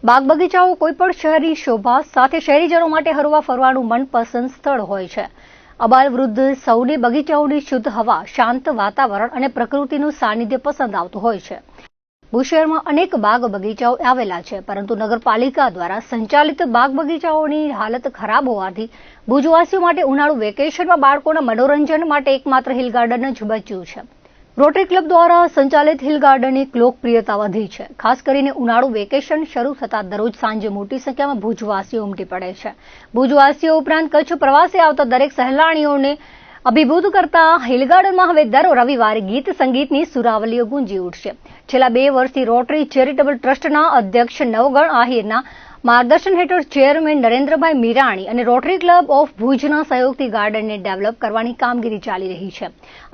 બાગ બગીચાઓ કોઈપણ શહેરી શોભા સાથે શહેરીજનો માટે હરવા ફરવાનું મનપસંદ સ્થળ હોય છે. અબાલ વૃદ્ધ સૌને બગીચાઓની શુદ્ધ હવા, શાંત વાતાવરણ અને પ્રકૃતિનું સાનિધ્ય પસંદ આવતું હોય છે. ભુજ શહેરમાં અનેક બાગ બગીચાઓ આવેલા છે, પરંતુ નગરપાલિકા દ્વારા સંચાલિત બાગ બગીચાઓની હાલત ખરાબ હોવાથી ભુજવાસીઓ માટે ઉનાળુ વેકેશનમાં બાળકોના મનોરંજન માટે એકમાત્ર હિલ ગાર્ડન જ બચ્યું છે. રોટરી ક્લબ દ્વારા સંચાલિત હિલ ગાર્ડનની લોકપ્રિયતા વધી છે. ખાસ કરીને ઉનાળુ વેકેશન શરૂ થતાં દરરોજ સાંજે મોટી સંખ્યામાં ભુજવાસીઓ ઉમટી પડે છે. ભુજવાસીઓ ઉપરાંત કચ્છ પ્રવાસે આવતા દરેક સહેલાણીઓને અભિભૂત કરતા હિલ ગાર્ડનમાં હવે દર રવિવારે ગીત સંગીતની સુરાવલીઓ ગુંજી ઉઠશે. છેલ્લા 2 વર્ષથી રોટરી ચેરિટેબલ ટ્રસ્ટના અધ્યક્ષ નવગણ આહિરના માર્ગદર્શન હેઠળ ચેરમેન નરેન્દ્રભાઈ મીરાણી અને રોટરી ક્લબ ઓફ ભુજના સહયોગથી ગાર્ડનને ડેવલપ કરવાની કામગીરી ચાલી રહી છે.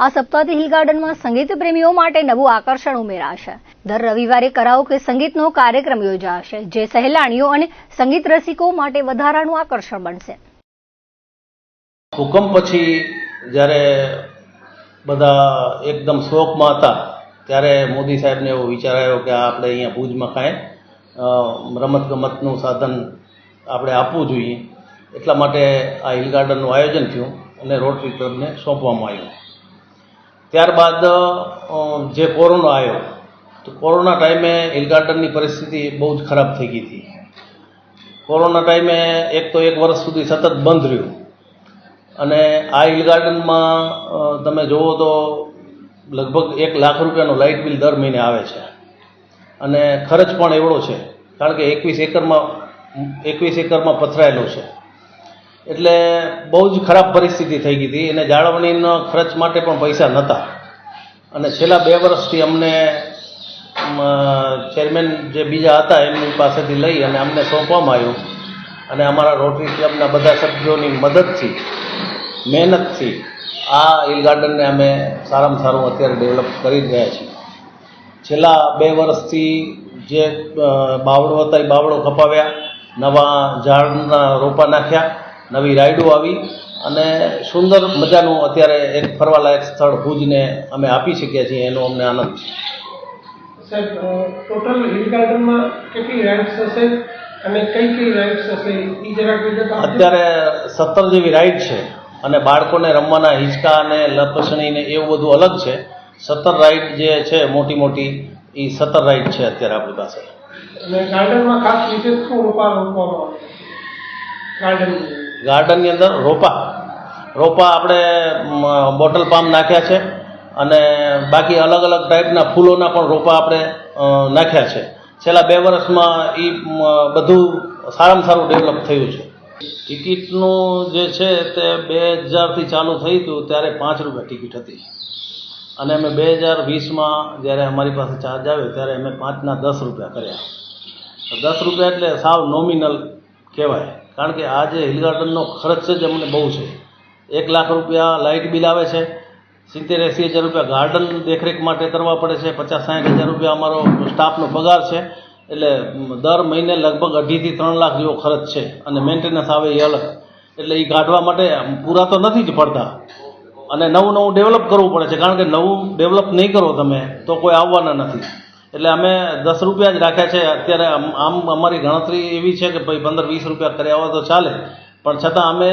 આ સપ્તાહથી હિલ ગાર્ડનમાં સંગીત પ્રેમીઓ માટે નવું આકર્ષણ ઉમેરાશે. દર રવિવારે કરાઓકે સંગીતનો કાર્યક્રમ યોજાશે, જે સહેલાણીઓ અને સંગીત રસિકો માટે વધારાનું આકર્ષણ બનશે. ભૂકંપ પછી જ્યારે બધા એકદમ શોકમાં હતા ત્યારે મોદી સાહેબને એવો વિચાર આવ્યો કે આપણે અહીંયા ભુજમાં કાંઈ રમતગમતનું સાધન આપણે આપવું જોઈએ. એટલા માટે આ હિલ ગાર્ડનનું આયોજન થયું અને રોટરી ક્લબને સોંપવામાં આવ્યું. ત્યારબાદ જે કોરોના આવ્યો તો કોરોના ટાઈમે હિલ ગાર્ડનની પરિસ્થિતિ બહુ જ ખરાબ થઈ ગઈ હતી. કોરોના ટાઈમે એક વર્ષ સુધી સતત બંધ રહ્યું અને આ હિલ ગાર્ડનમાં તમે જુઓ તો લગભગ 1 લાખ રૂપિયાનું લાઇટ બિલ દર મહિને આવે છે અને ખર્ચ પણ એવડો છે, કારણ કે 21 એકરમાં પથરાયેલો છે. એટલે બહુ જ ખરાબ પરિસ્થિતિ થઈ ગઈ હતી અને જાળવણીનો ખર્ચ માટે પણ પૈસા નહોતા. અને છેલ્લા 2 વર્ષથી અમને ચેરમેન જે બીજા હતા એમની પાસેથી લઈ અને અમને સોંપવામાં આવ્યું અને અમારા રોટરી ક્લબના બધા સભ્યોની મદદથી, મહેનતથી આ હિલ ગાર્ડનને અમે સારામાં સારું અત્યારે ડેવલપ કરી રહ્યા છીએ. છેલ્લા 2 વર્ષથી જે બાવળો હતા એ બાવળો કપાવ્યા, નવા ઝાડના રોપા નાખ્યા, નવી રાઈડો આવી અને સુંદર મજાનું અત્યારે એક ફરવાલાયક સ્થળ ભુજને અમે આપી શક્યા છીએ. એનો અમને આનંદ છે. સાહેબ, ટોટલ હિલ ગાર્ડનમાં કેટલી રાઇડ્સ હશે અને કઈ રાઇડ્સ હશે એ જરાક વિગત આપજો. અત્યારે 17 જેવી રાઈડ છે અને બાળકોને રમવાના હિંચકા અને લપસણીને એવું બધું અલગ છે. 17 રાઈડ જે છે મોટી એ 17 રાઈડ છે અત્યારે આપણી પાસે. અને ગાર્ડનમાં ખાસ વિશેષ શું રોપવામાં ગાર્ડનની અંદર રોપા આપણે બોટલ પામ નાખ્યા છે અને બાકી અલગ અલગ ટાઈપના ફૂલોના પણ રોપા આપણે નાખ્યા છે. છેલ્લા 2 વર્ષમાં એ બધું સારામાં સારું ડેવલપ થયું છે. ટિકિટનું જે છે તે 2000થી ચાલુ થયું હતું ત્યારે 5 રૂપિયા ટિકિટ હતી અને અમે 2020માં જ્યારે અમારી પાસે ચાર્જ આવ્યો ત્યારે અમે 5ના 10 રૂપિયા કર્યા. 10 રૂપિયા એટલે સાવ નોમિનલ કહેવાય, કારણ કે આ જે હિલ ગાર્ડનનો ખર્ચ જ અમને બહુ છે. 1 લાખ રૂપિયા લાઇટ બિલ આવે છે, 70-80 હજાર રૂપિયા ગાર્ડન દેખરેખ માટે કરવા પડે છે, 50-60 હજાર રૂપિયા અમારો સ્ટાફનો પગાર છે. એટલે દર મહિને લગભગ 2.5 થી 3 લાખ જેવો ખર્ચ છે અને મેન્ટેનન્સ આવે એ અલગ. એટલે એ કાઢવા માટે પૂરા તો નથી જ પડતા અને નવું ડેવલપ કરવું પડે છે, કારણ કે નવું ડેવલપ નહીં કરો તમે તો કોઈ આવવાના નથી. એટલે અમે 10 રૂપિયા જ રાખ્યા છે અત્યારે. આમ અમારી ગણતરી એવી છે કે ભાઈ 15-20 રૂપિયા કર્યા હોય તો ચાલે, પણ છતાં અમે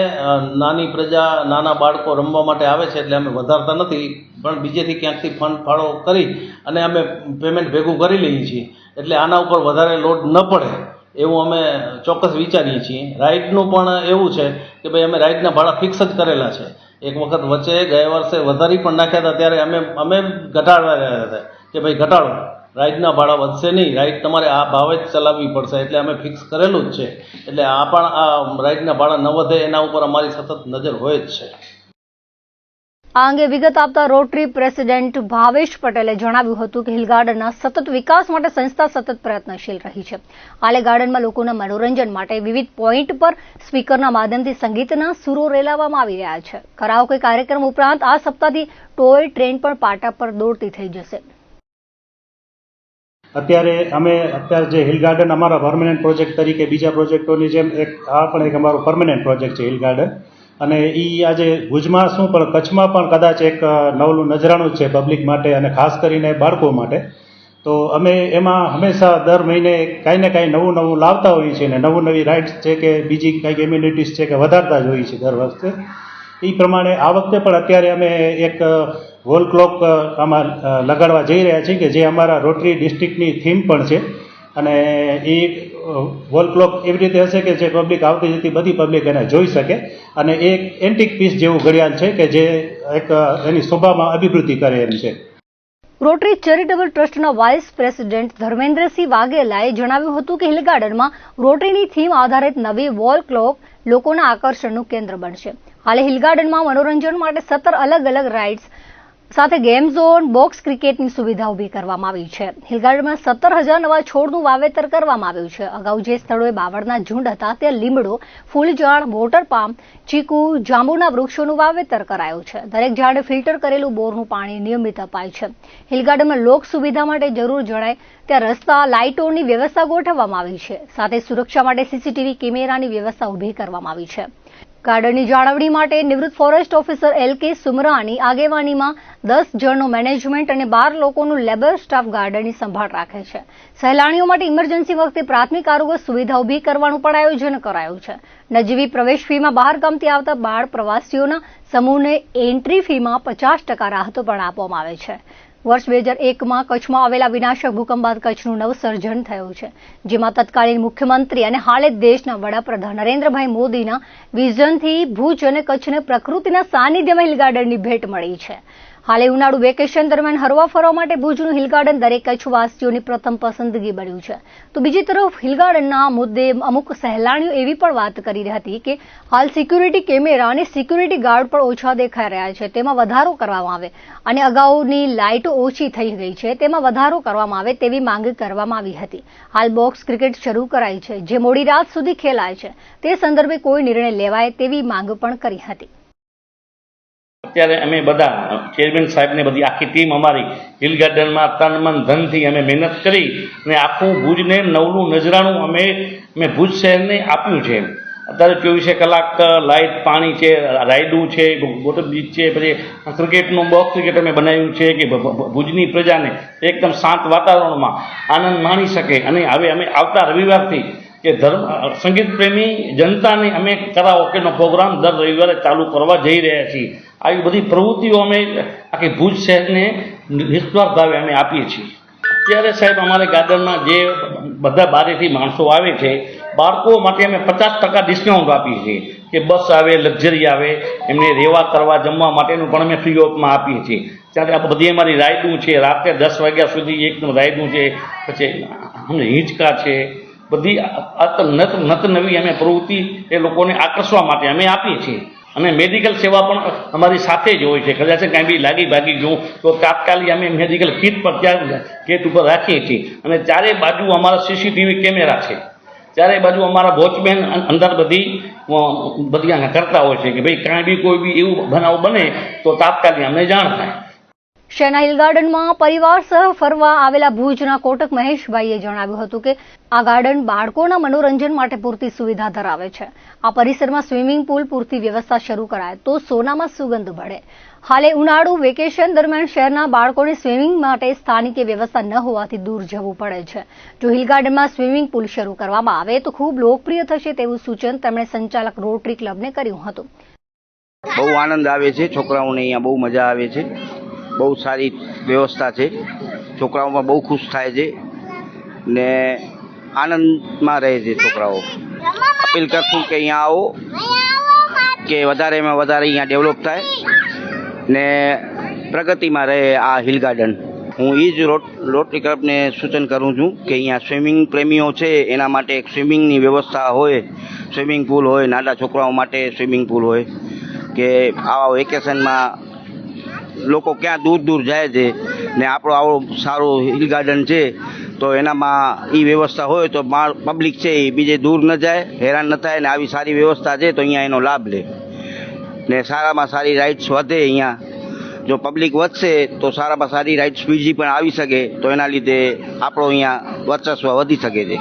નાની પ્રજા, નાના બાળકો રમવા માટે આવે છે એટલે અમે વધારતા નથી, પણ બીજેથી ક્યાંકથી ફંડ ફાળો કરી અને અમે પેમેન્ટ ભેગું કરી લઈએ છીએ. એટલે આના ઉપર વધારે લોડ ન પડે એવું અમે ચોક્કસ વિચારીએ છીએ. રાઇડનું પણ એવું છે કે ભાઈ અમે રાઇડના ભાડા ફિક્સ જ કરેલા છે. એક વખત વચ્ચે ગયા વર્ષે વધારી પણ નાખ્યા હતા ત્યારે અમે ઘટાડવા રહ્યા હતા કે ભાઈ ઘટાડો, રાઇડના ભાડા વધશે નહીં, રાઇડ તમારે આ ભાવે જ ચલાવવી પડશે. એટલે અમે ફિક્સ કરેલું જ છે. એટલે આ રાઇડના ભાડા ન વધે એના ઉપર અમારી સતત નજર હોય જ છે. આ અંગે વિગત આપતા રોટરી પ્રેસિડેન્ટ ભાવેશ પટેલે જણાવ્યું હતું કે હિલ ગાર્ડનના સતત વિકાસ માટે સંસ્થા સતત પ્રયત્નશીલ રહી છે. હાલે ગાર્ડનમાં લોકોના મનોરંજન માટે વિવિધ પોઈન્ટ પર સ્પીકરના માધ્યમથી સંગીતના સૂરો રેલાવવામાં આવી રહ્યા છે. કરાઓકે કાર્યક્રમ ઉપરાંત આ સપ્તાહથી ટોય ટ્રેન પણ પાટા પર દોડતી થઈ જશે. અત્યારે જે હિલ ગાર્ડન અમારા પરમેનન્ટ પ્રોજેક્ટ તરીકે બીજા પ્રોજેક્ટોની જેમ આ પણ એક અમારો પરમેનન્ટ પ્રોજેક્ટ છે હિલ ગાર્ડન. અને એ આજે ભુજમાં શું પણ કચ્છમાં પણ કદાચ એક નવલું નજરાણું છે પબ્લિક માટે અને ખાસ કરીને બાળકો માટે. તો અમે એમાં હંમેશા દર મહિને કાંઈ ને કાંઈ નવું નવું લાવતા હોઈએ છીએ અને નવી રાઇડ્સ છે કે બીજી કાંઈક એમ્યુનિટીઝ છે કે વધારતા જ હોઈએ છીએ દર વખતે. એ પ્રમાણે આ વખતે પણ અત્યારે અમે એક વોલ ક્લોક આમાં લગાડવા જઈ રહ્યા છીએ કે જે અમારા રોટરી ડિસ્ટ્રિક્ટની થીમ પણ છે. અને એ વોલ ક્લોક એવી રીતે હશે કે જે પબ્લિક આવતી જતી બધી પબ્લિક એને જોઈ શકે અને એક એન્ટિક પીસ જેવું ઘડિયાળ છે કે જે એક એની શોભામાં અભિવૃદ્ધિ કરે એમ છે. રોટરી ચેરિટેબલ ટ્રસ્ટના વાઇસ પ્રેસિડેન્ટ ધર્મેન્દ્રસિંહ વાઘેલાએ જણાવ્યું હતું કે હિલ ગાર્ડનમાં રોટરીની થીમ આધારિત નવી વોલ ક્લોક લોકોના આકર્ષણનું કેન્દ્ર બનશે. હાલે હિલ ગાર્ડનમાં મનોરંજન માટે 17 અલગ અલગ રાઇડ્સ સાથે ગેમ ઝોન, બોક્સ ક્રિકેટની સુવિધા ઊભી કરવામાં આવી છે. હિલ ગાર્ડનમાં 17,000 નવા છોડનું વાવેતર કરવામાં આવ્યું છે. અગાઉ જે સ્થળોએ બાવળના ઝુંડ હતા ત્યાં લીમડો, ફૂલઝાડ, વોટર પામ, ચીકુ, જાંબુના વૃક્ષોનું વાવેતર કરાયું છે. દરેક ઝાડે ફિલ્ટર કરેલું બોરનું પાણી નિયમિત અપાય છે. હિલ ગાર્ડનમાં લોક સુવિધા માટે જરૂર જણાય ત્યાં રસ્તા, લાઇટોની વ્યવસ્થા ગોઠવવામાં આવી છે. સાથે સુરક્ષા માટે સીસીટીવી કેમેરાની વ્યવસ્થા ઊભી કરવામાં આવી છે. ગાર્ડનની જાળવણી માટે નિવૃત્ત ફોરેસ્ટ ઓફિસર LK સુમરાની આગેવાનીમાં 10 જણનો મેનેજમેન્ટ અને 12 લોકોનું લેબર સ્ટાફ ગાર્ડનની સંભાળ રાખે છે. સહેલાણીઓ માટે ઇમરજન્સી વખતે પ્રાથમિક આરોગ્ય સુવિધા ઊભી કરવાનું પણ આયોજન કરાયું છે. નજીવી પ્રવેશ ફીમાં બહાર ગામથી આવતા બાળ પ્રવાસીઓના સમૂહને એન્ટ્રી ફીમાં 50% રાહતો પણ આપવામાં આવે છે. વર્ષ 2001માં કચ્છમાં આવેલા વિનાશક ભૂકંપ બાદ કચ્છનું નવસર્જન થયું છે, જેમાં તત્કાલીન મુખ્યમંત્રી અને હાલે દેશના વડાપ્રધાન નરેન્દ્રભાઈ મોદીના વિઝનથી ભુજ અને કચ્છને પ્રકૃતિના સાનિધ્યમાં હિલ ગાર્ડનની ભેટ મળી છે. હાલે ઉનાળુ વેકેશન દરમિયાન હરવા ફરવા માટે ભુજનું હિલ ગાર્ડન દરેક કચ્છવાસીઓની પ્રથમ પસંદગી બન્યું છે. તો બીજી તરફ હિલ ગાર્ડનના મુદ્દે અમુક સહેલાણીઓ એવી પણ વાત કરી રહી હતી કે હાલ સિક્યુરિટી કેમેરા અને સિક્યુરિટી ગાર્ડ પણ ઓછા દેખાઈ રહ્યા છે, તેમાં વધારો કરવામાં આવે અને અગાઉની લાઇટો ઓછી થઈ ગઈ છે, તેમાં વધારો કરવામાં આવે તેવી માંગ કરવામાં આવી હતી. હાલ બોક્સ ક્રિકેટ શરૂ કરાઈ છે, જે મોડી રાત સુધી ખેલાય છે. તે સંદર્ભે કોઈ નિર્ણય લેવાય તેવી માંગ પણ કરી હતી. અત્યારે અમે બધા ચેરમેન સાહેબને બધી આખી ટીમ અમારી હિલ ગાર્ડનમાં તન મન ધનથી અમે મહેનત કરી અને આખું ભુજને નવલું નજરાણું અમે ભુજ શહેરને આપ્યું છે. અત્યારે 24 કલાક લાઇટ, પાણી છે, રાઇડું છે, વોટર બીચ છે, પછી ક્રિકેટનું બોક્સ ક્રિકેટ અમે બનાવ્યું છે કે ભુજની પ્રજાને એકદમ શાંત વાતાવરણમાં આનંદ માણી શકે. અને હવે અમે આવતા રવિવારથી કે સંગીત પ્રેમી જનતાને અમે કરાઓકેનો પ્રોગ્રામ દર રવિવારે ચાલુ કરવા જઈ રહ્યા છીએ. આવી બધી પ્રવૃત્તિઓ અમે આખી ભુજ શહેરને નિસ્વાર્થ ભાવે અમે આપીએ છીએ. અત્યારે સાહેબ અમારે ગાર્ડનમાં જે બધા બારેથી માણસો આવે છે, બાળકો માટે અમે 50% ડિસ્કાઉન્ટ આપીએ છીએ કે બસ આવે, લક્ઝરી આવે, એમને રહેવા કરવા જમવા માટેનું પણ અમે ફ્રી ઓફમાં આપીએ છીએ. ત્યારે આ બધી અમારી રાઇડું છે, રાત્રે 10 વાગ્યા સુધી એકદમ રાઇડું છે, પછી હિંચકા છે, બધી નત નવી અમે પ્રવૃત્તિ એ લોકોને આકર્ષવા માટે અમે આપીએ છીએ. અને મેડિકલ સેવા પણ અમારી સાથે જ હોય છે. કદાચ કાંઈ બી લાગી ભાગી ગયું તો તાત્કાલિક અમે મેડિકલ કિટ પર ત્યાં ગેટ ઉપર રાખીએ છીએ. અને ચારે બાજુ અમારા સીસીટીવી કેમેરા છે, ચારે બાજુ અમારા વોચમેન અંદર બધી કરતા હોય છે કે ભાઈ કાંઈ બી કોઈ બી એવું બનાવ બને તો તાત્કાલિક અમને જાણ થાય. શહેરના હિલ ગાર્ડનમાં પરિવાર સહ ફરવા આવેલા ભુજના કોટક મહેશભાઈએ જણાવ્યું હતું કે આ ગાર્ડન બાળકોના મનોરંજન માટે પૂરતી સુવિધા ધરાવે છે. આ પરિસરમાં સ્વિમિંગ પુલ પૂરતી વ્યવસ્થા શરૂ કરાય તો સોનામાં સુગંધ ભળે. હાલે ઉનાળુ વેકેશન દરમિયાન શહેરના બાળકોને સ્વિમિંગ માટે સ્થાનિકે વ્યવસ્થા ન હોવાથી દૂર જવું પડે છે. જો હિલ ગાર્ડનમાં સ્વિમિંગ પુલ શરૂ કરવામાં આવે તો ખૂબ લોકપ્રિય થશે તેવું સૂચન તેમણે સંચાલક રોટરી ક્લબને કર્યું હતું. બહુ આનંદ આવે છે, છોકરાઓને અહીંયા બહુ મજા આવે છે, બહુ સારી વ્યવસ્થા છે, છોકરાઓમાં બહુ ખુશ થાય છે ને આનંદમાં રહે છે છોકરાઓ. અપીલ કરશું કે અહીંયા આવો, કે વધારેમાં વધારે અહીંયા ડેવલપ થાય ને પ્રગતિમાં રહે આ હિલ ગાર્ડન. હું એ જ રોટરી ક્લબને સૂચન કરું છું કે અહીંયા સ્વિમિંગ પ્રેમીઓ છે એના માટે એક સ્વિમિંગની વ્યવસ્થા હોય, સ્વિમિંગ પુલ હોય, નાના છોકરાઓ માટે સ્વિમિંગ પુલ હોય, કે આવા વેકેશનમાં લોકો ક્યાં દૂર દૂર જાય છે ને આપણો આવો સારો હિલ ગાર્ડન છે તો એનામાં એ વ્યવસ્થા હોય તો પબ્લિક છે એ બીજે દૂર ન જાય, હેરાન ન થાય ને આવી સારી વ્યવસ્થા છે તો અહીંયા એનો લાભ લે ને સારામાં સારી રાઇડ્સ વધે. અહીંયા જો પબ્લિક વધશે તો સારામાં સારી રાઇડ્સ બીજી પણ આવી શકે તો એના લીધે આપણો અહીંયા વર્ચસ્વ વધી શકે છે.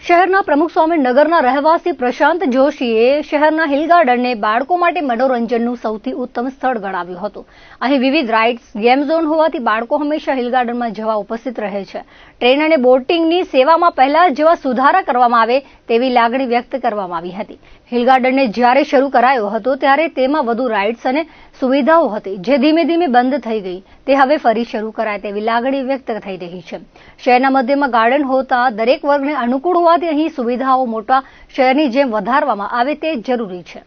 શહેરના પ્રમુખ સ્વામી નગરના રહેવાસી પ્રશાંત જોશીએ શહેરના હિલ ગાર્ડનને બાળકો માટે મનોરંજનનું સૌથી ઉત્તમ સ્થળ ગણાવ્યું હતું. અહીં વિવિધ રાઇડ્સ, ગેમ ઝોન હોવાથી બાળકો હંમેશા હિલ ગાર્ડનમાં જવા ઉપસ્થિત રહે છે. ટ્રેન અને બોટિંગની સેવામાં પહેલા જેવા સુધારા કરવામાં આવે તેવી લાગણી વ્યક્ત કરવામાં આવી હતી. હિલ ગાર્ડનને જ્યારે શરૂ કરાયો હતો ત્યારે તેમાં વધુ રાઇડ્સ અને સુવિધાઓ હતી, જે ધીમે ધીમે બંધ થઈ ગઈ. તે હવે ફરી શરૂ કરાય તેવી લાગણી વ્યક્ત થઈ રહી છે. શહેરના મધ્યમાં ગાર્ડન હોતા દરેક વર્ગને અનુકૂળ હોવાથી અહીં સુવિધાઓ મોટા શહેરની જેમ વધારવામાં આવે તે જરૂરી છે.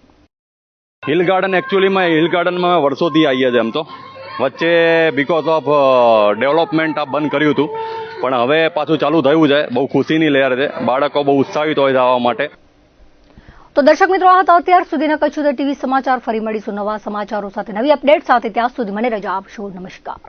હિલ ગાર્ડન એકચ્યુઅલીમાં હિલ ગાર્ડનમાં વર્ષોથી આવીએ છીએ. એમ તો વચ્ચે બીકોઝ ઓફ ડેવલપમેન્ટ આ બંધ કર્યું હતું, પણ હવે પાછું ચાલુ થયું છે. બહુ ખુશીની લહેર છે. બાળકો બહુ ઉત્સાહિત હોય છે આવવા માટે. તો દર્શક મિત્રો, આ હતા અત્યાર સુધીના કચ્છ ટીવી સમાચાર. ફરી મળીશું નવા સમાચારો સાથે, નવી અપડેટ સાથે. ત્યાં સુધી મને રજા આપશો. નમસ્કાર.